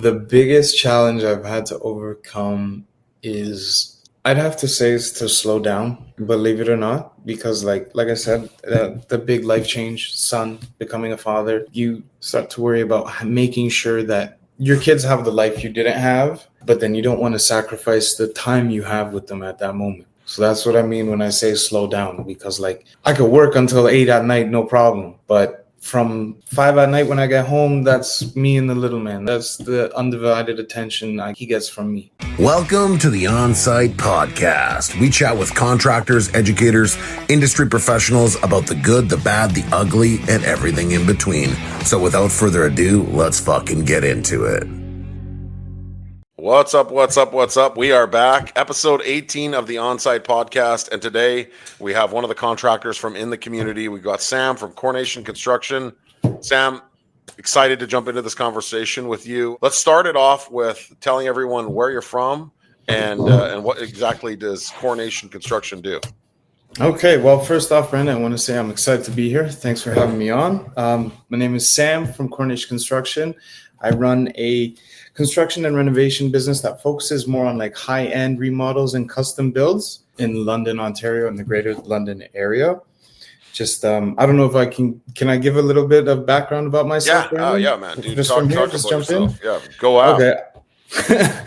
The biggest challenge I've had to overcome is, I'd have to say, is to slow down, believe it or not, because like I said, the big life change, son, becoming a father, you start to worry about making sure that your kids have the life you didn't have, but then you don't want to sacrifice the time you have with them at that moment. So that's what I mean when I say slow down, because like I could work until 8 at night, no problem. But from 5 at night when I get home, that's me and the little man. That's the undivided attention he gets from me. Welcome to the Onsite podcast. We chat with contractors, educators, industry professionals about the good, the bad, the ugly, and everything in between. So without further ado, let's fucking get into it. What's up? We are back. Episode 18 of the Onsite podcast. And today we have one of the contractors from in the community. We got Sam from Coronation Construction. Sam, excited to jump into this conversation with you. Let's start it off with telling everyone where you're from and what exactly does Coronation Construction do? Okay, well, first off, Brandon, I want to say I'm excited to be here. Thanks for having me on. My name is Sam from Coronation Construction. I run a construction and renovation business that focuses more on like high-end remodels and custom builds in London, Ontario, and the greater London area. Just, I don't know if I can I give a little bit of background about myself? Yeah, man. Dude, just talk jump yourself. in? Yeah, go out. Okay.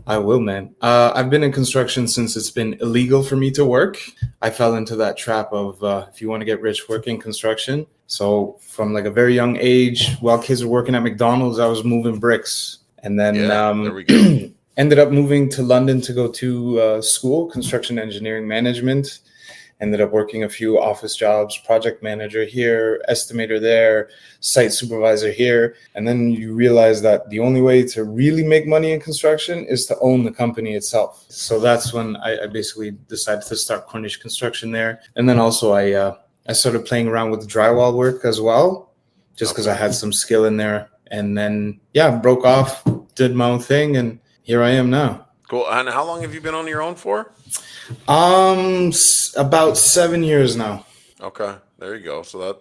I will, man. I've been in construction since it's been illegal for me to work. I fell into that trap of if you want to get rich, work in construction. So from like a very young age, while kids were working at McDonald's, I was moving bricks. And then there we go. Ended up moving to London to go to school, construction engineering management. Ended up working a few office jobs, project manager here, estimator there, site supervisor here. And then you realize that the only way to really make money in construction is to own the company itself. So that's when I basically decided to start Cornish Construction there. And then also I started playing around with drywall work as well, just because I had some skill in there. And then, broke off, did my own thing, and here I am now. Cool. And how long have you been on your own for? About 7 years now. Okay, there you go. So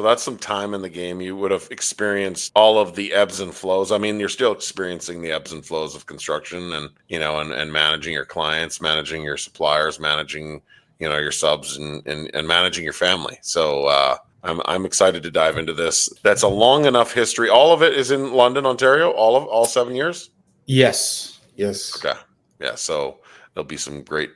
that's some time in the game. You would have experienced all of the ebbs and flows. I mean, you're still experiencing the ebbs and flows of construction, and and managing your clients, managing your suppliers, managing your subs, and managing your family. So I'm excited to dive into this. That's a long enough history. All of it is in London, Ontario. All 7 years. Yes. Okay. Yeah. So there'll be some great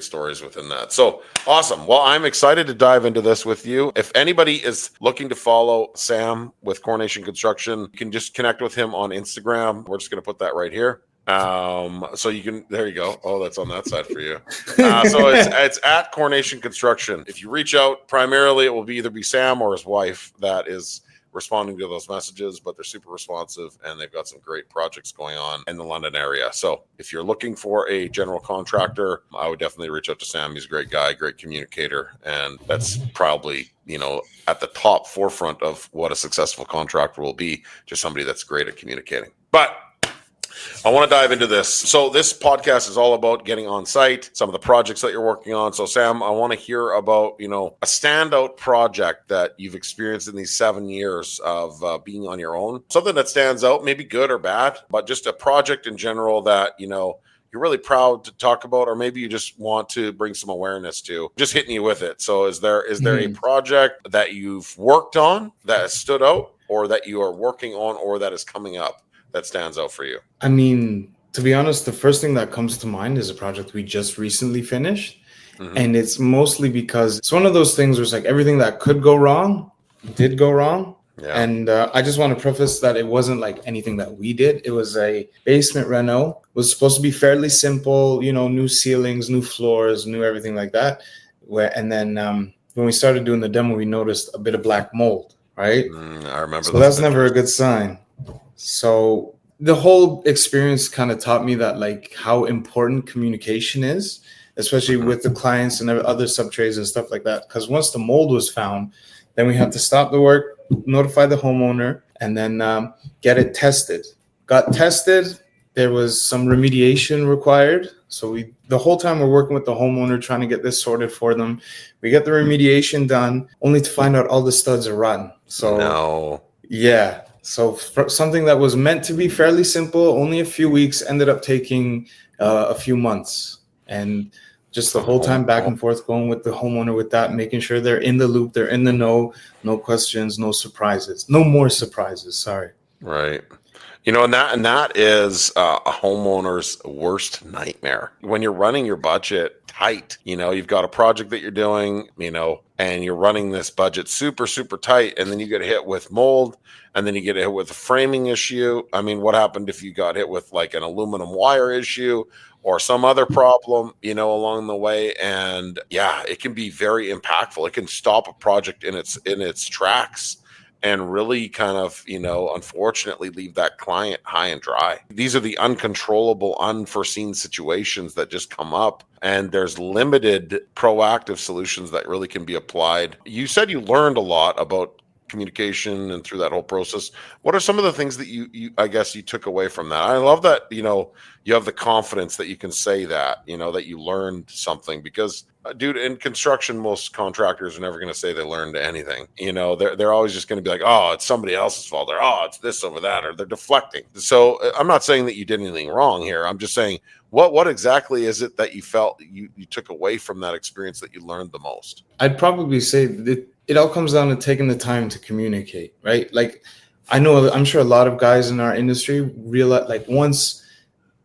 stories within that. So awesome. Well, I'm excited to dive into this with you. If anybody is looking to follow Sam with Coronation Construction, you can just connect with him on Instagram. We're just going to put that right here. So you can, there you go. Oh, that's on that side for you. So it's at Coronation Construction. If you reach out, primarily it will either be Sam or his wife that is responding to those messages, but they're super responsive and they've got some great projects going on in the London area. So if you're looking for a general contractor, I would definitely reach out to Sam. He's a great guy, great communicator, and that's probably at the top forefront of what a successful contractor will be, just somebody that's great at communicating. But I want to dive into this. So this podcast is all about getting on site, some of the projects that you're working on. So Sam, I want to hear about, a standout project that you've experienced in these 7 years of being on your own. Something that stands out, maybe good or bad, but just a project in general that, you're really proud to talk about, or maybe you just want to bring some awareness to. Just hitting you with it. So is there a project that you've worked on that has stood out, or that you are working on, or that is coming up that stands out for you? I mean, to be honest, the first thing that comes to mind is a project we just recently finished. Mm-hmm. And it's mostly because it's one of those things where it's like everything that could go wrong did go wrong. Yeah. And I just want to preface that it wasn't like anything that we did. It was a basement reno. It was supposed to be fairly simple, new ceilings, new floors, new everything like that. And then when we started doing the demo, we noticed a bit of black mold, right? I remember. So that's never a good sign. So the whole experience kind of taught me that like how important communication is, especially with the clients and other sub-trades and stuff like that. Because once the mold was found, then we had to stop the work, notify the homeowner, and then get it tested. Got tested. There was some remediation required. So the whole time we're working with the homeowner trying to get this sorted for them. We get the remediation done, only to find out all the studs are rotten. So no. Yeah. So for something that was meant to be fairly simple, only a few weeks, ended up taking a few months. And just the whole time back and forth going with the homeowner with that, making sure they're in the loop, they're in the know, no questions, no surprises, no more surprises. Sorry. Right. And that is a homeowner's worst nightmare. When you're running your budget tight, you've got a project that you're doing, and you're running this budget super, super tight, and then you get hit with mold, and then you get hit with a framing issue. I mean, what happened if you got hit with like an aluminum wire issue or some other problem, along the way? And yeah, it can be very impactful. It can stop a project in its tracks and really kind of, unfortunately leave that client high and dry. These are the uncontrollable, unforeseen situations that just come up, and there's limited proactive solutions that really can be applied. You said you learned a lot about communication and through that whole process. What are some of the things that you I guess you took away from that? I love that, you have the confidence that you can say that, that you learned something, because dude, in construction, most contractors are never going to say they learned anything. They're always just going to be like, oh, it's somebody else's fault, or oh, it's this over that, or they're deflecting. So I'm not saying that you did anything wrong here. I'm just saying, what exactly is it that you felt you took away from that experience that you learned the most? I'd probably say that it all comes down to taking the time to communicate, right? Like, I'm sure a lot of guys in our industry realize, like, once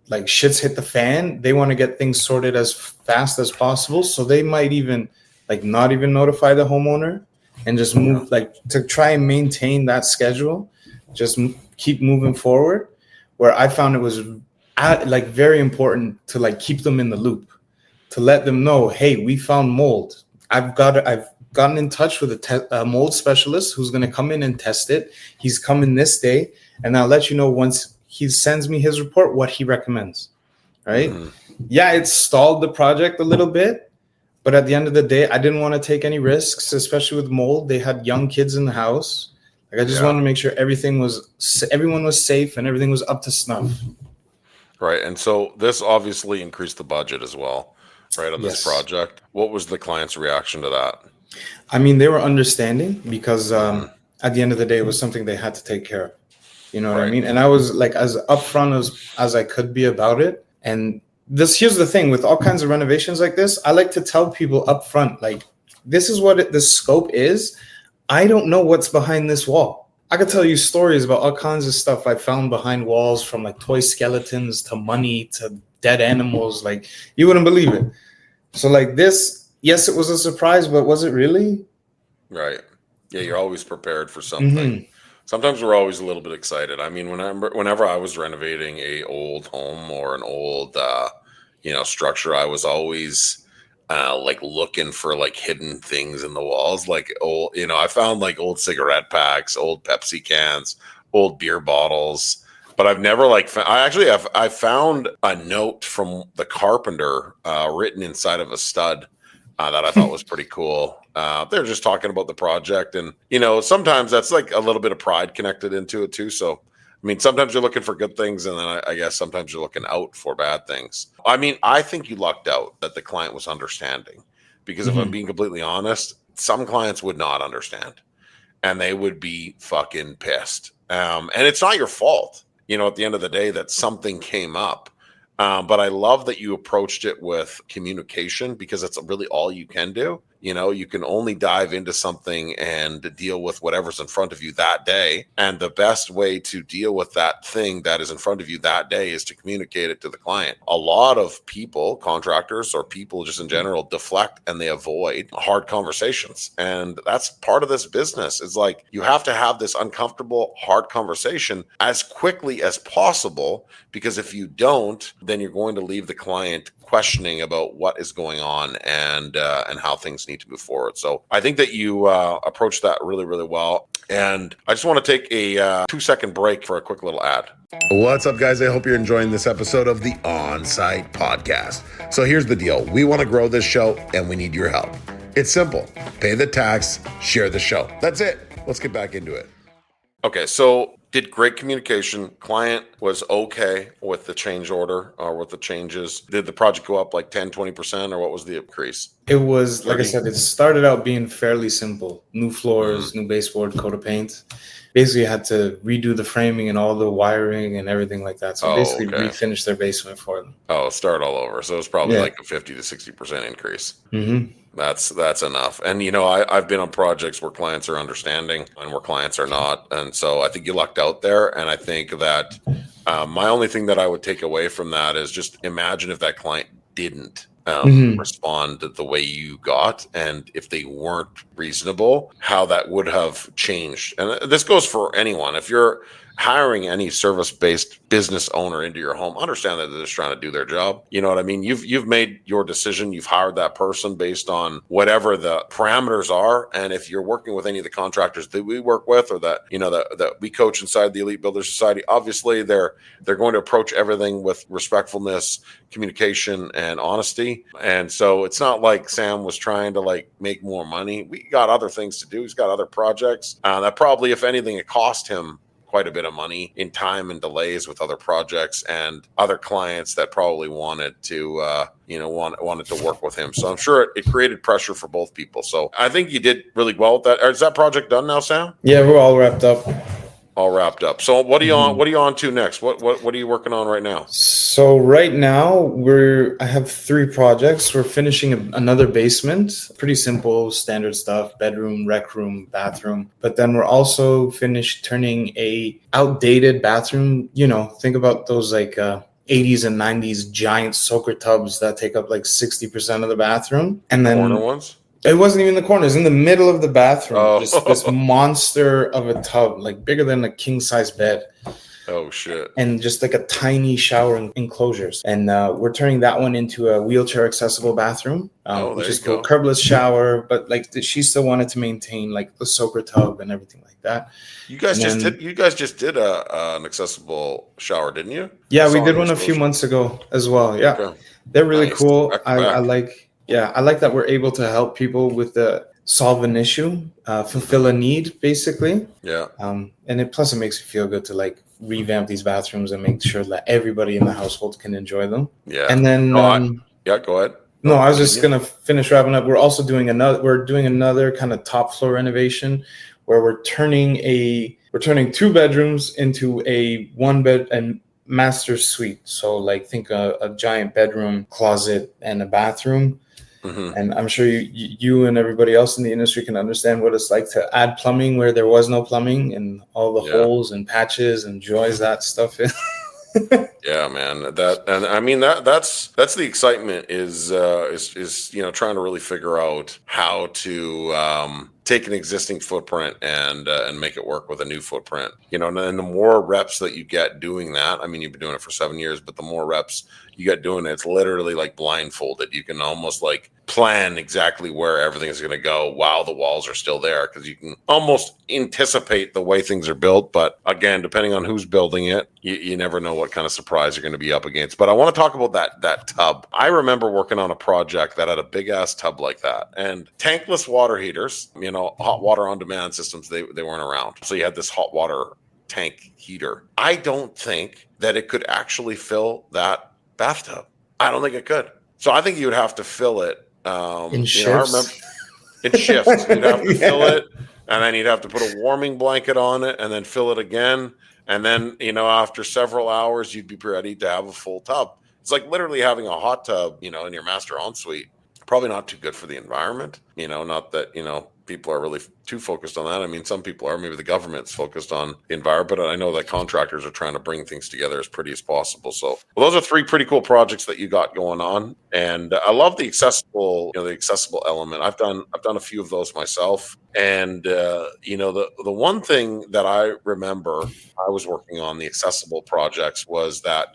like shit's hit the fan, they want to get things sorted as fast as possible. So they might even like not even notify the homeowner and just move, like, to try and maintain that schedule, just keep moving forward. Where I found it was like very important to like keep them in the loop, to let them know, hey, we found mold. I've gotten in touch with a mold specialist who's going to come in and test it. He's coming this day, and I'll let you know once he sends me his report what he recommends. Right? Mm-hmm. Yeah, it stalled the project a little bit, but at the end of the day, I didn't want to take any risks, especially with mold. They had young kids in the house. Like, I just wanted to make sure everyone was safe and everything was up to snuff. Right. And so this obviously increased the budget as well, right, on this project. What was the client's reaction to that? I mean, they were understanding, because at the end of the day, it was something they had to take care of. You know what I mean? And I was like as upfront as I could be about it. And here's the thing with all kinds of renovations like this, I like to tell people upfront, like, this is what the scope is. I don't know what's behind this wall. I could tell you stories about all kinds of stuff I found behind walls, from like toy skeletons to money to dead animals. Like, you wouldn't believe it. So like this, yes, it was a surprise, but was it really? Right. Yeah, you're always prepared for something. Mm-hmm. Sometimes we're always a little bit excited. I mean, whenever I was renovating a old home or an old, structure, I was always like looking for like hidden things in the walls, like old, I found like old cigarette packs, old Pepsi cans, old beer bottles. But I've never I found a note from the carpenter written inside of a stud that I thought was pretty cool. They're just talking about the project, and sometimes that's like a little bit of pride connected into it too. So I mean, sometimes you're looking for good things, and then I guess sometimes you're looking out for bad things. I mean, I think you lucked out that the client was understanding, because if I'm being completely honest, some clients would not understand, and they would be fucking pissed. And it's not your fault, at the end of the day, that something came up. But I love that you approached it with communication, because that's really all you can do. You can only dive into something and deal with whatever's in front of you that day. And the best way to deal with that thing that is in front of you that day is to communicate it to the client. A lot of people, contractors or people just in general, deflect and they avoid hard conversations. And that's part of this business. It's like, you have to have this uncomfortable, hard conversation as quickly as possible, because if you don't, then you're going to leave the client questioning about what is going on and how things need to move forward. So I think that you approached that really, really well. And I just want to take a 2-second break for a quick little ad. What's up, guys? I hope you're enjoying this episode of the Onsite podcast. So here's the deal. We want to grow this show, and we need your help. It's simple. Pay the tax, share the show. That's it. Let's get back into it. Okay, so did great communication. Client was okay with the change order or with the changes. Did the project go up like 10, 20%, or what was the increase? It was, like I 30? said, it started out being fairly simple. New floors, new baseboard, coat of paint. Basically, had to redo the framing and all the wiring and everything like that. So Oh, basically, okay. refinish their basement for them. Oh, start all over. So it's probably Yeah. like a 50 to 60% increase. Mm-hmm. That's enough. And I've been on projects where clients are understanding and where clients are not. And so I think you lucked out there. And I think that my only thing that I would take away from that is just imagine if that client didn't respond the way you got, and if they weren't reasonable, how that would have changed. And this goes for anyone. If you're hiring any service-based business owner into your home, understand that they're just trying to do their job. You know what I mean? You've made your decision. You've hired that person based on whatever the parameters are. And if you're working with any of the contractors that we work with, or that that we coach inside the Elite Builder Society, obviously they're going to approach everything with respectfulness, communication, and honesty. And so it's not like Sam was trying to like make more money. We got other things to do. He's got other projects that probably, if anything, it cost him quite a bit of money in time and delays with other projects and other clients that probably wanted to wanted to work with him. So I'm sure it created pressure for both people. So I think you did really well with that. Is that project done now, Sam? Yeah, we're all wrapped up. All wrapped up. So what are you on? What are you on to next? What are you working on right now? So right now I have 3 projects. We're finishing another basement, pretty simple, standard stuff, bedroom, rec room, bathroom. But then we're also finished turning a outdated bathroom. Think about those like 80s and 90s giant soaker tubs that take up like 60% of the bathroom. And then Corner ones? it wasn't even in the corner. It was in the middle of the bathroom. Oh. Just this monster of a tub, like bigger than a king-size bed. Oh, shit. And just like a tiny shower enclosures. And we're turning that one into a wheelchair accessible bathroom, which is cool. Curbless shower, but like she still wanted to maintain like the soaker tub and everything like that. You guys just did an accessible shower, didn't you? Yeah, we did one a few months ago as well. Yeah, okay. They're really cool. I like that we're able to help people with solve an issue, fulfill a need, basically. Yeah. And plus it makes you feel good to like revamp these bathrooms and make sure that everybody in the household can enjoy them. Yeah. And then go ahead. No, I was just gonna finish wrapping up. We're also doing another kind of top floor renovation where we're turning 2 bedrooms into a 1-bed and master suite. So like think a giant bedroom, closet, and a bathroom. Mm-hmm. And I'm sure you and everybody else in the industry can understand what it's like to add plumbing where there was no plumbing, and all the holes and patches and joys that stuff is. Yeah, man. That's the excitement is trying to really figure out how to take an existing footprint and make it work with a new footprint. And the more reps that you get doing that, I mean, you've been doing it for 7 years, but the more reps you get doing it, it's literally like blindfolded. You can almost like plan exactly where everything is going to go while the walls are still there, because you can almost anticipate the way things are built. But again, depending on who's building it, you never know what kind of surprise you're going to be up against. But I want to talk about that tub. I remember working on a project that had a big ass tub like that, and tankless water heaters, hot water on demand systems, they weren't around. So you had this hot water tank heater. I don't think that it could actually fill that bathtub. I don't think it could. So I think you would have to fill it in shifts. In shifts. You'd have to fill it, and then you'd have to put a warming blanket on it, and then fill it again. And then, after several hours, you'd be ready to have a full tub. It's like literally having a hot tub, in your master ensuite. Probably not too good for the environment. Not that, people are really too focused on that. I mean, some people are. Maybe the government's focused on the environment, but I know that contractors are trying to bring things together as pretty as possible. So, those are 3 pretty cool projects that you got going on, and I love the accessible element. I've done a few of those myself, and the one thing that I remember I was working on the accessible projects was that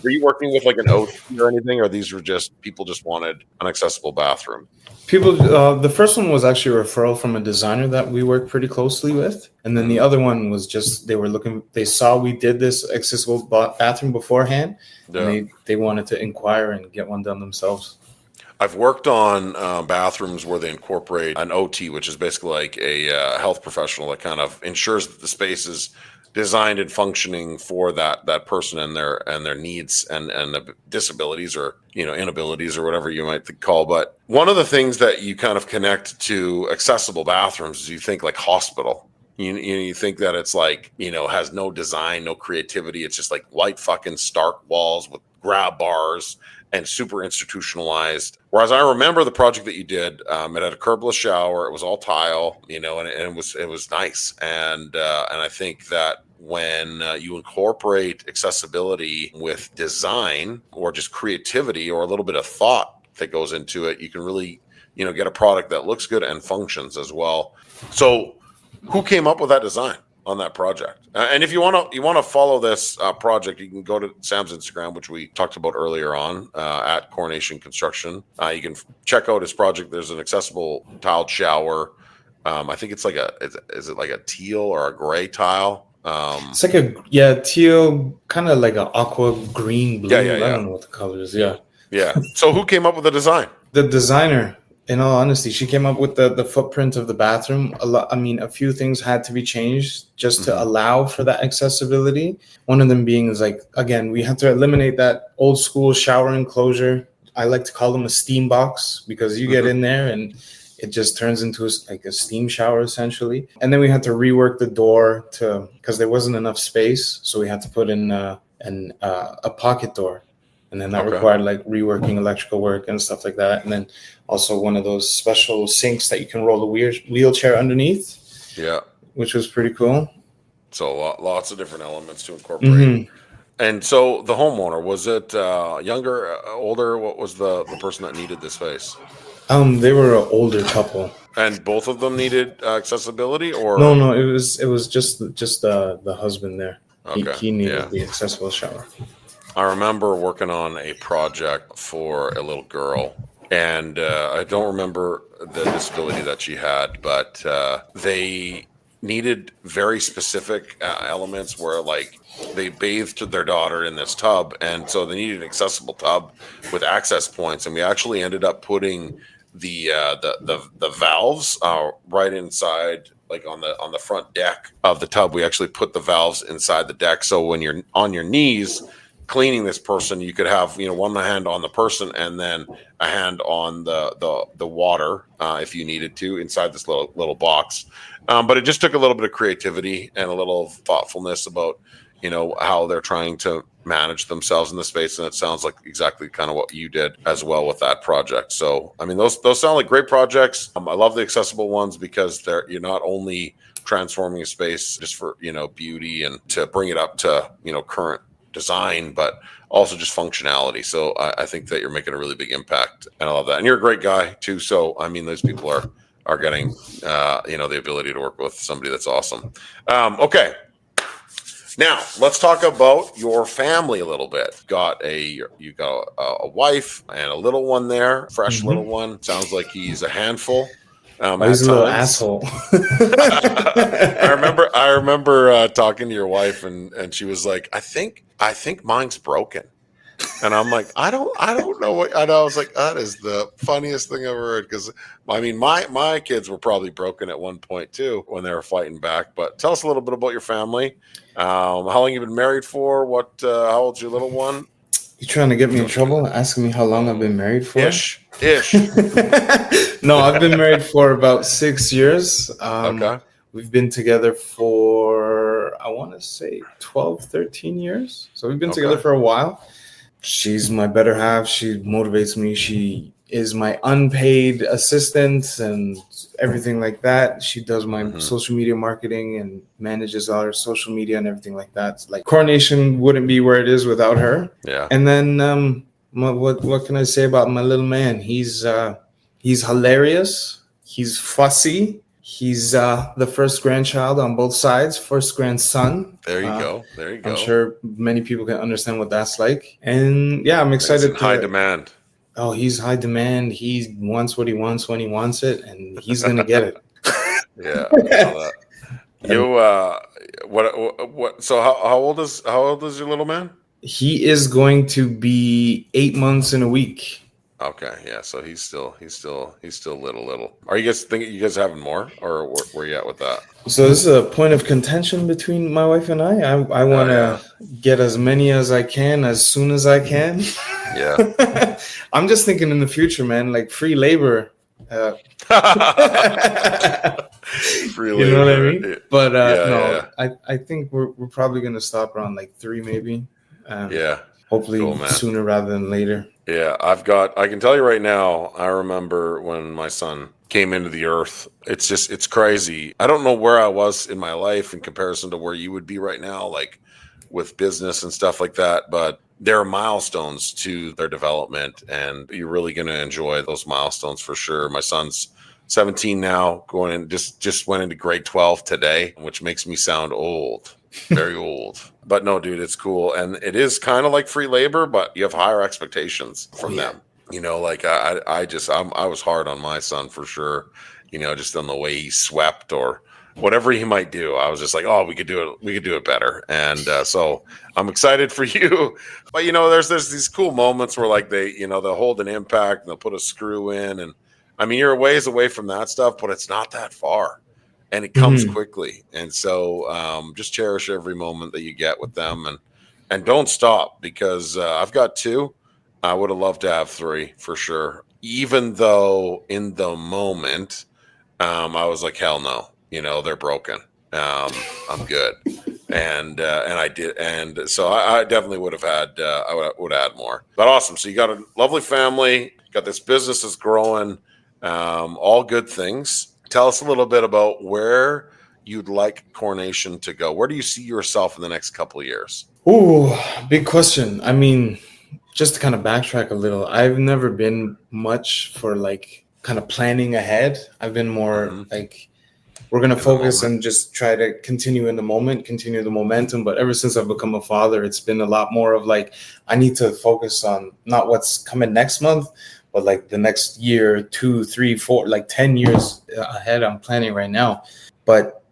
were you working with like an OT or anything, or these were just people just wanted an accessible bathroom? People, the first one was actually a referral from a designer that we work pretty closely with. And then the other one was just, they saw we did this accessible bathroom beforehand. Yeah. And they wanted to inquire and get one done themselves. I've worked on bathrooms where they incorporate an OT, which is basically like a health professional that kind of ensures that the space is designed and functioning for that person and their needs and disabilities or inabilities or whatever you might call. But one of the things that you kind of connect to accessible bathrooms is you think like hospital. You think that it's like, has no design, no creativity. It's just like white fucking stark walls with grab bars and super institutionalized. Whereas I remember the project that you did, it had a curbless shower. It was all tile, and it was nice. And I think that when you incorporate accessibility with design or just creativity or a little bit of thought that goes into it, you can really, get a product that looks good and functions as well. So who came up with that design on that project? And if you want to follow this project, you can go to Sam's Instagram, which we talked about earlier on, at Coronation Construction. You can check out his project. There's an accessible tiled shower. I think it's like is it like a teal or a gray tile? It's like a teal, kind of like an aqua green blue. Yeah. I don't know what the color is. Yeah. So who came up with the design? The designer, in all honesty, she came up with the footprint of the bathroom. A few things had to be changed just to allow for that accessibility. One of them being is like, again, we had to eliminate that old school shower enclosure. I like to call them a steam box because you get in there and it just turns into a steam shower essentially. And then we had to rework the door because there wasn't enough space. So we had to put in a pocket door. And then that required like reworking electrical work and stuff like that. And then also one of those special sinks that you can roll the wheelchair underneath. Yeah. Which was pretty cool. So lots of different elements to incorporate. And so the homeowner, was it younger, older? What was the person that needed this space? They were an older couple. And both of them needed accessibility, or no, it was just the husband there. Okay. He needed the accessible shower. I remember working on a project for a little girl, and I don't remember the disability that she had, but they needed very specific elements where like they bathed their daughter in this tub, and so they needed an accessible tub with access points, and we actually ended up putting the valves right inside, like on the front deck of the tub. We actually put the valves inside the deck, so when you're on your knees cleaning this person, you could have one hand on the person and then a hand on the water if you needed to inside this little box. But it just took a little bit of creativity and a little thoughtfulness about how they're trying to manage themselves in the space, and it sounds like exactly kind of what you did as well with that project. So I mean, those sound like great projects. I love the accessible ones because you're not only transforming a space just for beauty and to bring it up to current design, but also just functionality. So I think that you're making a really big impact, and I love that. And you're a great guy too. So I mean, those people are getting the ability to work with somebody that's awesome. Okay. Now let's talk about your family a little bit. You got a wife and a little one there, fresh little one. Sounds like he's a handful. He's a little asshole. I remember talking to your wife, and she was like, I think mine's broken. And I'm like, I don't know what. And I was like, that is the funniest thing I've ever heard. Because I mean, my kids were probably broken at one point too when they were fighting back. But tell us a little bit about your family. How long you been married for? How old's your little one? You trying to get me in trouble? Asking me how long I've been married for? Ish. No, I've been married for about 6 years. Okay. We've been together for, I want to say 12, 13 years. So we've been together for a while. She's my better half. She motivates me. She is my unpaid assistant and everything like that. She does my social media marketing and manages our social media and everything like that. It's like Coronation wouldn't be where it is without her. Yeah. And then what can I say about my little man? He's hilarious. He's fussy. He's the first grandchild on both sides, first grandson. There you go. I'm sure many people can understand what that's like. And yeah, I'm excited. High demand. Oh, he's high demand. He wants what he wants when he wants it, and he's gonna get it. Yeah. What? So how old is your little man? He is going to be 8 months in a week. Okay, yeah. So he's still little. Are you guys thinking you guys having more, or where you at with that? So this is a point of contention between my wife and I want Oh yeah, to get as many as I can as soon as I can. yeah. I'm just thinking in the future, man, like free labor. Uh, Free you know what I labor. mean? But Yeah. no, I think we're probably gonna stop around like three, maybe. Yeah. Cool, Hopefully man. sooner rather than later. Yeah, I can tell you right now, I remember when my son came into the earth. It's crazy. I don't know where I was in my life in comparison to where you would be right now, like with business and stuff like that. But there are milestones to their development, and you're really going to enjoy those milestones for sure. My son's 17 now, going in, just went into grade 12 today, which makes me sound old, very old. But no, dude, it's cool. And it is kind of like free labor, but you have higher expectations Oh from yeah. them. Like I was hard on my son for sure, just on the way he swept or whatever he might do. I was just like, oh, we could do it better. And so I'm excited for you. But there's these cool moments where like they'll hold an impact and they'll put a screw in. And I mean, you're a ways away from that stuff, but it's not that far. And it comes Mhm. quickly. And so just cherish every moment that you get with them, and don't stop, because I've got two. I would have loved to have three for sure. Even though in the moment, I was like, hell no, they're broken. I'm good. And I did. And so I definitely would have had, I would have had more, but awesome. So you got a lovely family, got this business is growing, all good things. Tell us a little bit about where you'd like Coronation to go. Where do you see yourself in the next couple of years? Ooh, big question. I mean, just to kind of backtrack a little, I've never been much for like kind of planning ahead. I've been more Mm-hmm. like we're gonna In the focus moment. and just try to continue in the moment, continue the momentum. But ever since I've become a father, it's been a lot more of like I need to focus on not what's coming next month, but like the next year, 2, 3, 4, like 10 years ahead. I'm planning right now, but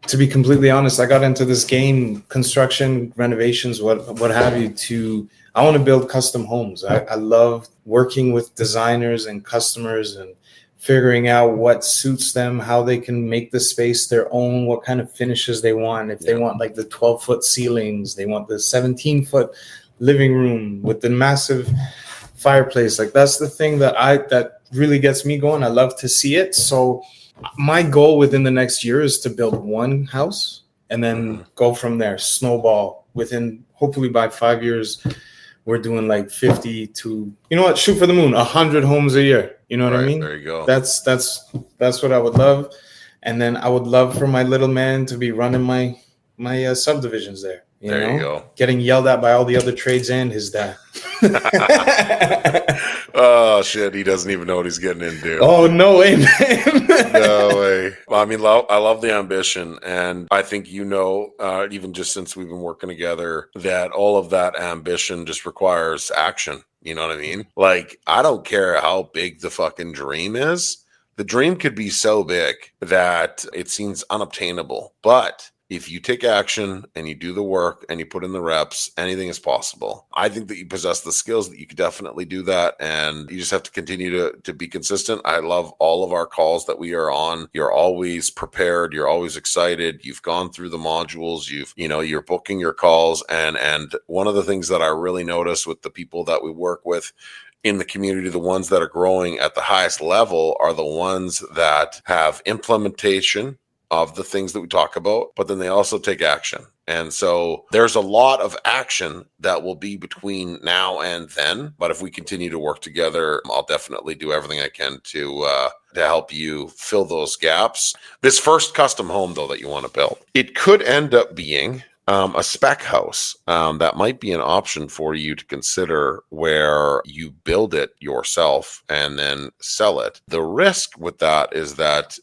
to be completely honest, I got into this game, construction, renovations, what have you, to I want to build custom homes. I love working with designers and customers and figuring out what suits them, how they can make the space their own, what kind of finishes they want. If they Yeah. want like the 12-foot ceilings, they want the 17-foot living room with the massive fireplace. Like that's the thing that really gets me going. I love to see it. So my goal within the next year is to build one house and Mm-hmm. then go from there, snowball within hopefully by 5 years. We're doing like 50 to, shoot for the moon, 100 homes a year. You know what I Right. mean? There you go. That's what I would love. And then I would love for my little man to be running my subdivisions there, There you go. getting yelled at by all the other trades and his dad. Oh shit, he doesn't even know what he's getting into. Oh, no way, man. No way. Well, I mean, I love the ambition, and I think even just since we've been working together, that all of that ambition just requires action. You know what I mean? Like, I don't care how big the fucking dream is. The dream could be so big that it seems unobtainable, but if you take action and you do the work and you put in the reps, anything is possible. I think that you possess the skills that you could definitely do that. And you just have to continue to be consistent. I love all of our calls that we are on. You're always prepared. You're always excited. You've gone through the modules. You're booking your calls. And one of the things that I really notice with the people that we work with in the community, the ones that are growing at the highest level are the ones that have implementation of the things that we talk about, but then they also take action. And so there's a lot of action that will be between now and then. But if we continue to work together, I'll definitely do everything I can to help you fill those gaps. This first custom home, though, that you want to build, it could end up being a spec house. That might be an option for you to consider, where you build it yourself and then sell it. The risk with that is that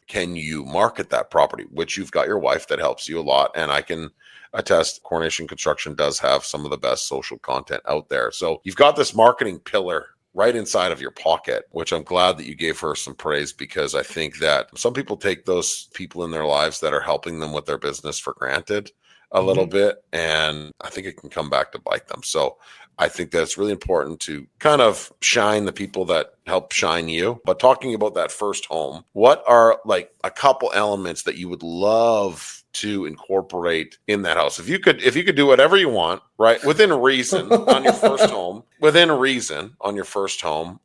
can you market that property, which you've got your wife that helps you a lot. And I can attest Coronation Construction does have some of the best social content out there. So you've got this marketing pillar right inside of your pocket, which I'm glad that you gave her some praise, because I think that some people take those people in their lives that are helping them with their business for granted. a little bit, and I think it can come back to bite them. So I think that it's really important to kind of shine the people that help shine you. But talking about that first home, what are like a couple elements that you would love to incorporate in that house? If you could do whatever you want, right, within reason on your first home,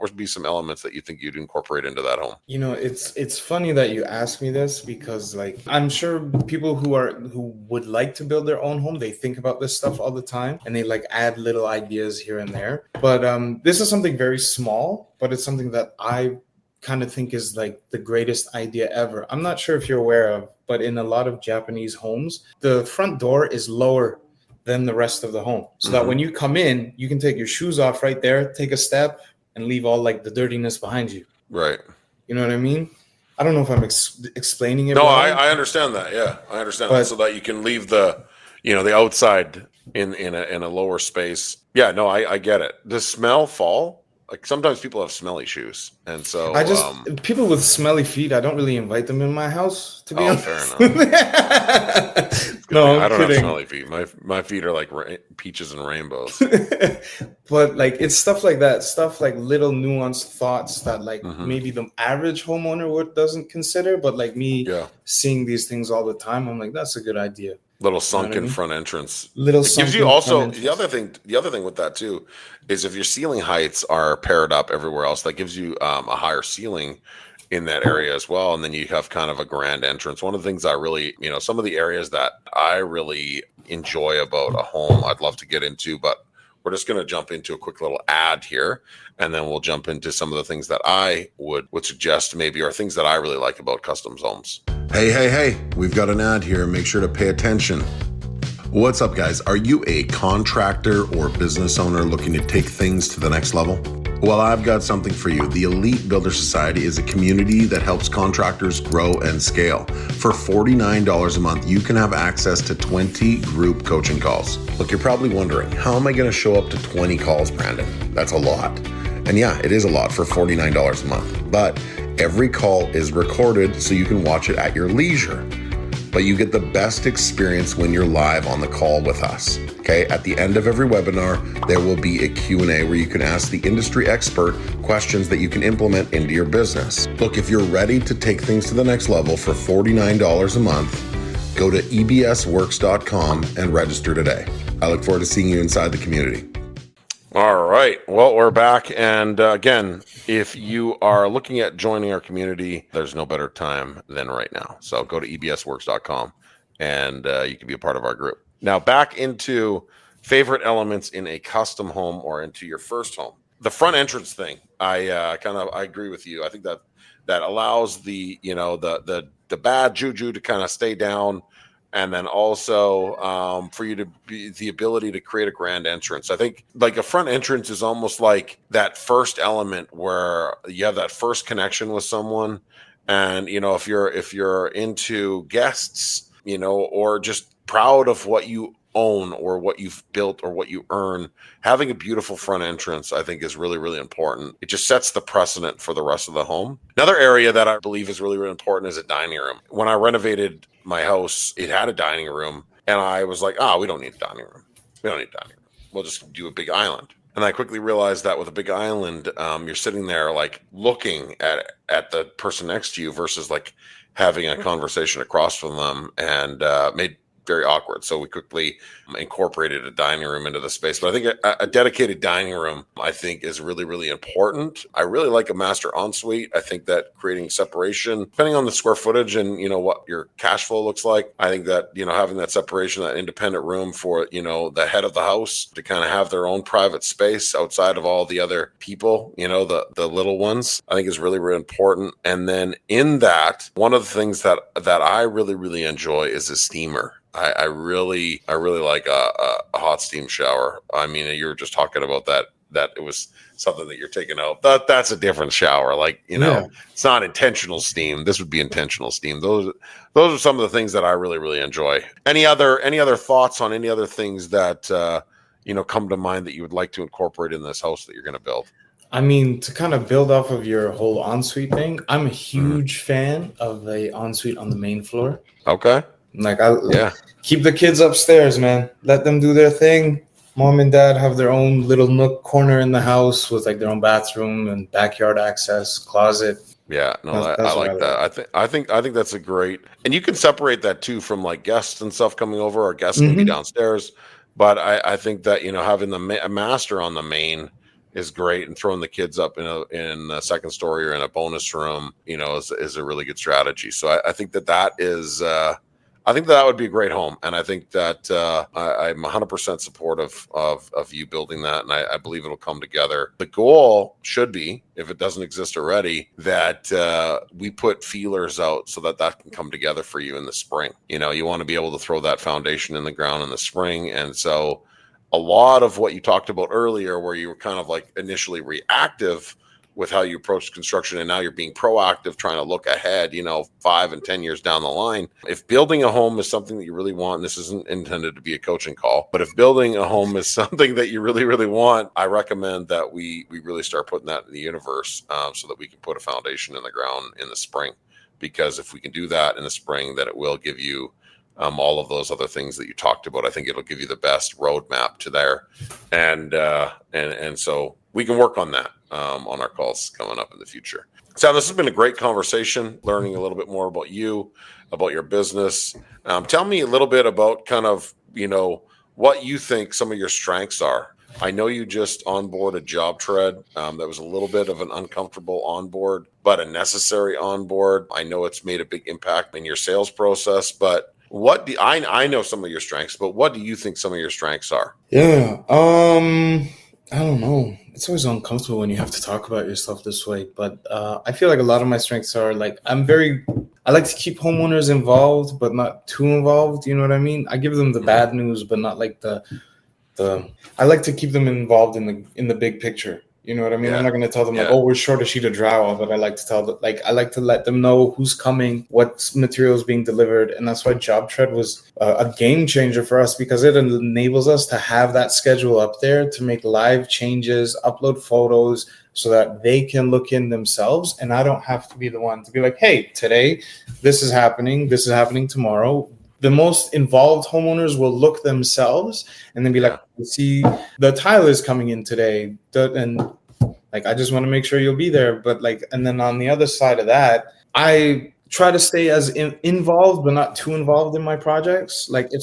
would be some elements that you think you'd incorporate into that home? You know, it's funny that you ask me this, because like I'm sure people who would like to build their own home, they think about this stuff all the time and they like add little ideas here and there. But this is something very small, but it's something that I kind of think is like the greatest idea ever. I'm not sure if you're aware of, but in a lot of Japanese homes, the front door is lower than the rest of the home. So that when you come in, you can take your shoes off right there, take a step, and leave all like the dirtiness behind you. Right. You know what I mean? I don't know if I'm explaining it. No, well, I understand that. Yeah, I understand that. So that you can leave the outside in a lower space. Yeah, no, I get it. Does smell fall? Like sometimes people have smelly shoes, and so I just people with smelly feet, I don't really invite them in my house, to be honest. Fair enough. No, I don't kidding. have smelly feet. My feet are like peaches and rainbows. But like it's stuff like that, stuff like little nuanced thoughts that like maybe the average homeowner doesn't consider, but like me seeing these things all the time, I'm like, that's a good idea. Little sunken front entrance. It gives you also the other thing with that too is if your ceiling heights are paired up everywhere else, that gives you a higher ceiling in that area as well, and then you have kind of a grand entrance. One of the things I really, some of the areas that I really enjoy about a home, I'd love to get into, but we're just going to jump into a quick little ad here, and then we'll jump into some of the things that I would suggest maybe, or things that I really like about custom homes. Hey, we've got an ad here. Make sure to pay attention. What's up, guys? Are you a contractor or business owner looking to take things to the next level? Well, I've got something for you. The Elite Builder Society is a community that helps contractors grow and scale. For $49 a month, you can have access to 20 group coaching calls. Look, you're probably wondering, how am I going to show up to 20 calls, Brandon? That's a lot. And yeah, it is a lot for $49 a month. But every call is recorded so you can watch it at your leisure. But you get the best experience when you're live on the call with us. Okay, at the end of every webinar, there will be a Q&A where you can ask the industry expert questions that you can implement into your business. Look, if you're ready to take things to the next level for $49 a month, go to ebsworks.com and register today. I look forward to seeing you inside the community. All right. Well, we're back. And again, if you are looking at joining our community, there's no better time than right now. So go to ebsworks.com and you can be a part of our group. Now, back into favorite elements in a custom home or into your first home. The front entrance thing, I agree with you. I think that allows the bad juju to kind of stay down. And then also for you to be the ability to create a grand entrance. I think like a front entrance is almost like that first element where you have that first connection with someone. And, if you're into guests, or just proud of what you own or what you've built or what you earn, having a beautiful front entrance, I think, is really, really important. It just sets the precedent for the rest of the home. Another area that I believe is really, really important is a dining room. When I renovated my house, it had a dining room, and I was like, we don't need a dining room. We'll just do a big island. And I quickly realized that with a big island, you're sitting there like looking at the person next to you versus like having a conversation across from them, and made very awkward. So we quickly incorporated a dining room into the space. But I think a dedicated dining room, I think, is really, really important. I really like a master ensuite. I think that creating separation, depending on the square footage and, what your cash flow looks like, I think that, having that separation, that independent room for, the head of the house to kind of have their own private space outside of all the other people, the little ones, I think is really, really important. And then in that, one of the things that I really, really enjoy is a steamer. I really like a hot steam shower. I mean, you were just talking about that it was something that you're taking out. That's a different shower. Like, It's not intentional steam. This would be intentional steam. Those are some of the things that I really, really enjoy. Any other thoughts on any other things that come to mind that you would like to incorporate in this house that you're going to build? I mean, to kind of build off of your whole ensuite thing, I'm a huge fan of a ensuite on the main floor. Okay. Like I Yeah. keep the kids upstairs, man. Let them do their thing. Mom and dad have their own little nook corner in the house with like their own bathroom and backyard access, closet. Yeah, no, I That's what I like that. like. I think that's a great, and you can separate that too from like guests and stuff coming over. Or guests can be Mm-hmm. downstairs, but I think that having a master on the main is great, and throwing the kids up in a second story or in a bonus room, is a really good strategy. So I think that is. I think that would be a great home, and I think that I'm 100% supportive of you building that, and I believe it'll come together. The goal should be, if it doesn't exist already, that we put feelers out so that can come together for you in the spring. You want to be able to throw that foundation in the ground in the spring, and so a lot of what you talked about earlier, where you were kind of like initially reactive with how you approach construction, and now you're being proactive, trying to look ahead, 5 and 10 years down the line. If building a home is something that you really want, and this isn't intended to be a coaching call, but if building a home is something that you really, really want, I recommend that we really start putting that in the universe, so that we can put a foundation in the ground in the spring. Because if we can do that in the spring, then it will give you all of those other things that you talked about. I think it'll give you the best roadmap to there, and so we can work on that on our calls coming up in the future. Sam, this has been a great conversation, learning a little bit more about you, about your business. Tell me a little bit about kind of what you think some of your strengths are. I know you just onboarded JobTread. That was a little bit of an uncomfortable onboard, but a necessary onboard. I know it's made a big impact in your sales process, but I know some of your strengths, but what do you think some of your strengths are? Yeah. I don't know. It's always uncomfortable when you have to talk about yourself this way, but I feel like a lot of my strengths are like I like to keep homeowners involved, but not too involved. You know what I mean? I give them the bad news, but not like the I like to keep them involved in the big picture. You know what I mean? I'm Yeah. not going to tell them like, Yeah. oh, we're short a sheet of drywall, but I like to tell them I like to let them know who's coming, what material is being delivered, and that's why JobTread was a game changer for us, because it enables us to have that schedule up there to make live changes, upload photos, so that they can look in themselves, and I don't have to be the one to be like, hey, today this is happening tomorrow. The most involved homeowners will look themselves and then be like, Yeah. see, the tile is coming in today. And like, I just want to make sure you'll be there. But like, and then on the other side of that, I try to stay as involved, but not too involved in my projects. Like if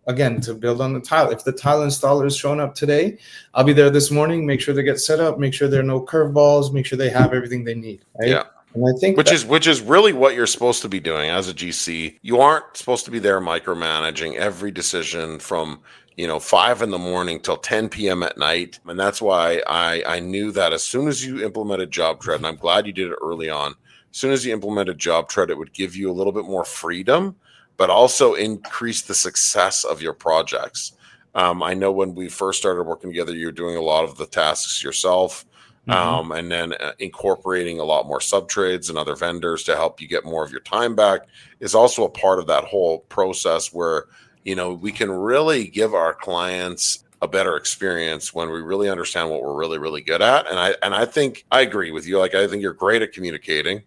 again, to build on the tile, if the tile installer is showing up today, I'll be there this morning, make sure they get set up, make sure there are no curveballs, make sure they have everything they need. Right. Yeah. And I think Which is really what you're supposed to be doing as a GC. You aren't supposed to be there micromanaging every decision from 5 a.m. till 10 p.m. at night. And that's why I knew that as soon as you implemented JobTread, and I'm glad you did it early on, as soon as you implemented JobTread, it would give you a little bit more freedom, but also increase the success of your projects. I know when we first started working together, you were doing a lot of the tasks yourself. And then incorporating a lot more sub trades and other vendors to help you get more of your time back is also a part of that whole process where, we can really give our clients a better experience when we really understand what we're really, really good at. And I think I agree with you. Like, I think you're great at communicating,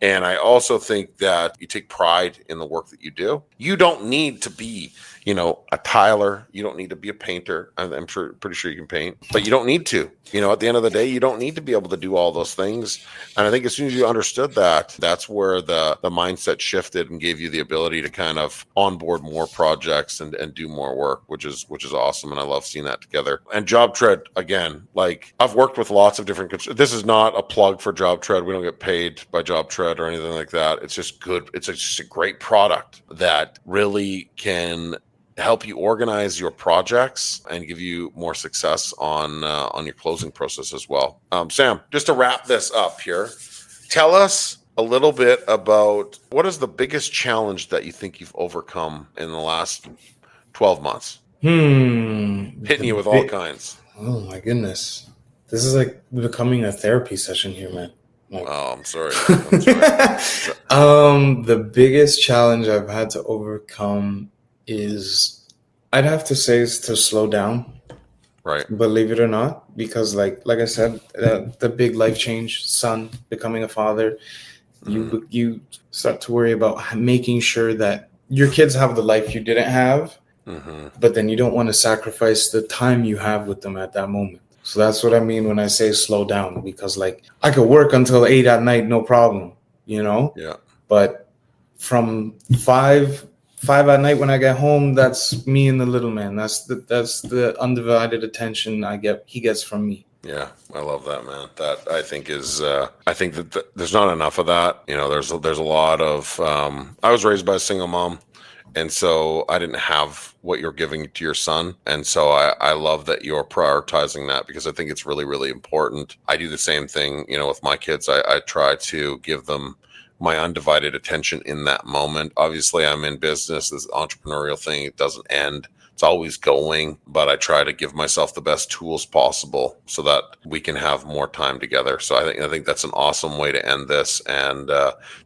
and I also think that you take pride in the work that you do. You don't need to be, a tiler. You don't need to be a painter. I'm pretty sure you can paint, but you don't need to. At the end of the day, you don't need to be able to do all those things. And I think as soon as you understood that, that's where the mindset shifted and gave you the ability to kind of onboard more projects and do more work, which is awesome. And I love seeing that together. And JobTread, again, like I've worked with lots of different. This is not a plug for JobTread. We don't get paid by JobTread or anything like that. It's just good. It's just a great product that really can help you organize your projects and give you more success on your closing process as well. Sam, just to wrap this up here, tell us a little bit about what is the biggest challenge that you think you've overcome in the last 12 months? Hitting you with all kinds. Oh my goodness. This is like becoming a therapy session here, man. Like, Oh, I'm sorry. The biggest challenge I've had to overcome is, I'd have to say, is to slow down. Right. Believe it or not, because like I said, the big life change, son, becoming a father, you start to worry about making sure that your kids have the life you didn't have, Mm-hmm. but then you don't want to sacrifice the time you have with them at that moment. So that's what I mean when I say slow down, because like I could work until 8 at night, no problem, you know? Yeah. But from five at night when I get home, that's me and the little man. That's the undivided attention he gets from me. Yeah, I love that, man. That I think is, I think that there's not enough of that. You know, there's a lot of. I was raised by a single mom, and so I didn't have what you're giving to your son, and so I love that you're prioritizing that, because I think it's really, really important. I do the same thing, you know, with my kids. I try to give them my undivided attention in that moment. Obviously, I'm in business. This entrepreneurial thing, it doesn't end. It's always going, but I try to give myself the best tools possible so that we can have more time together. So I think that's an awesome way to end this, and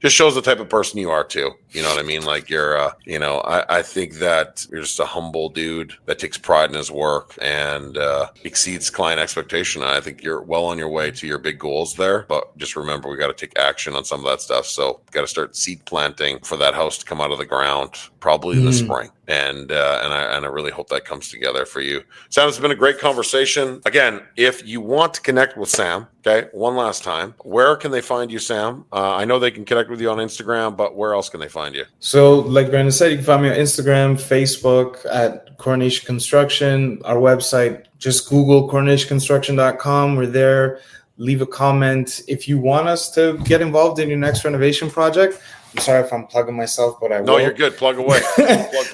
just shows the type of person you are too. You know what I mean? Like you're, you know, I think that you're just a humble dude that takes pride in his work and exceeds client expectation. And I think you're well on your way to your big goals there. But just remember, we got to take action on some of that stuff. So got to start seed planting for that house to come out of the ground, probably in the spring. And I really hope that comes together for you. Sam, it's been a great conversation. Again, if you want to connect with Sam, okay, one last time, where can they find you, Sam? I know they can connect with you on Instagram, but where else can they find you? So, like Brandon said, you can find me on Instagram, Facebook at Coronation Construction. Our website, just Google coronationconstruction.com. We're there. Leave a comment. If you want us to get involved in your next renovation project, I'm sorry if I'm plugging myself, but I will. No, you're good. Plug away.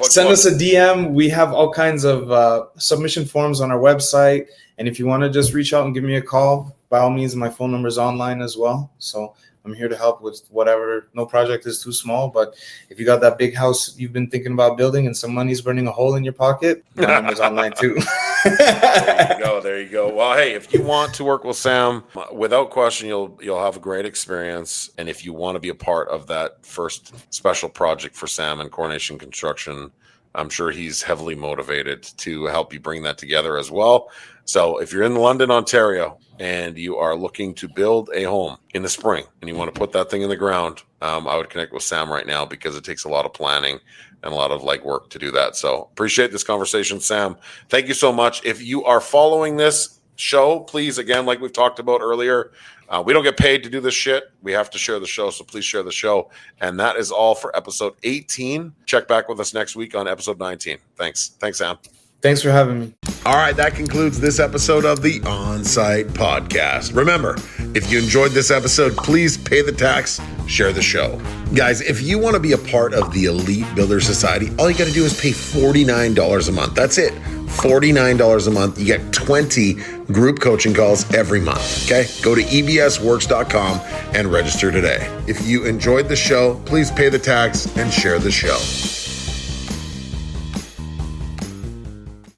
Send us a DM. We have all kinds of submission forms on our website. And if you want to just reach out and give me a call, by all means, my phone number is online as well. So I'm here to help with whatever. No project is too small. But if you got that big house you've been thinking about building and some money's burning a hole in your pocket, my number's online too. There you go. Well, hey, if you want to work with Sam, without question, you'll have a great experience. And if you want to be a part of that first special project for Sam and Coronation Construction, I'm sure he's heavily motivated to help you bring that together as well. So if you're in London, Ontario, and you are looking to build a home in the spring and you want to put that thing in the ground, I would connect with Sam right now, because it takes a lot of planning and a lot of legwork to do that. So appreciate this conversation, Sam. Thank you so much. If you are following this show, please, again, like we've talked about earlier, we don't get paid to do this shit. We have to share the show. So please share the show. And that is all for episode 18. Check back with us next week on episode 19. Thanks, Sam. Thanks for having me. All right, that concludes this episode of the Onsite Podcast. Remember, if you enjoyed this episode, please pay the tax, share the show. Guys, if you want to be a part of the Elite Builder Society, all you got to do is pay $49 a month. That's it. $49 a month. You get 20 group coaching calls every month. Okay? Go to ebsworks.com and register today. If you enjoyed the show, please pay the tax and share the show.